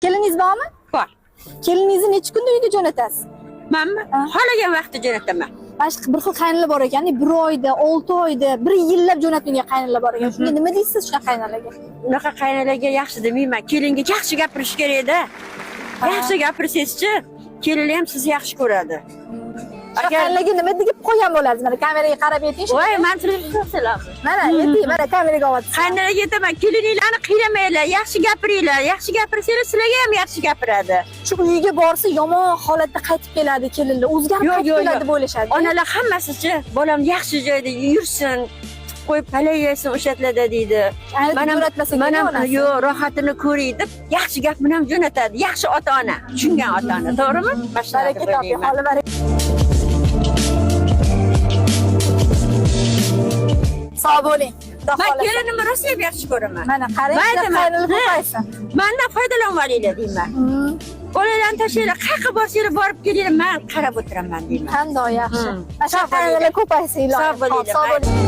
Keliningiz bormi? Bor. Keliningizni necha kunda uyga jo'natasiz? Manmi? Xohlagan vaqtda jo'nataman. Mana shu bir xil qaynonalar bor ekan, 1 oyda, 6 oyda, 1 yillab jo'natmagan qaynonalar bor ekan. Shunga nima deysiz shunaqa qaynonalarga? Unaqa qaynonalarga yaxshi demayman. Kelinga yaxshi gapirish kerak-da. Yaxshi gapirsangiz-chi, kelin ham sizni yaxshi ko'radi. Qaynonalarga nima deb qo'ygan bo'lasiz? Mana kameraga qarab ayting. Voy, men sizlarga ko'rsalaman. Mana, ayting, mana kameraga olyapsiz. Qaynonalarga aytaman, kelininglarni qiynamanglar, yaxshi gapiringlar. Yaxshi gapirsanglar, sizlarga ham yaxshi gapiradi. Shu uyga borsa yomon holatda qaytib keladi kelinlar. O'zgarib qaytib keladi deb o'ylashadi. Onalar hammasi-chi, bolam yaxshi joyda yursin, qo'yib palay yesin o'shatlarda deydi. Mana yo'q, rohatini ko'ring deb yaxshi gap bilan jo'natadi. Yaxshi ota-ona, tushungan ota-ona, to'g'rimi? Baraka toping, holi baraka. Sog' bo'ling. Men kelinimni rosa yaxshi ko'raman. Mana qarang, qaynonalar ko'paysin. Mendan foydalaninglar deyman. Bolalarni tashlanglar, qayerga borsanglar borib kelinglar, men qarab o'tiraman deyman. Qanday yaxshi. Mana shu qaynonalar ko'paysin, ilohim. Sog' bo'ling.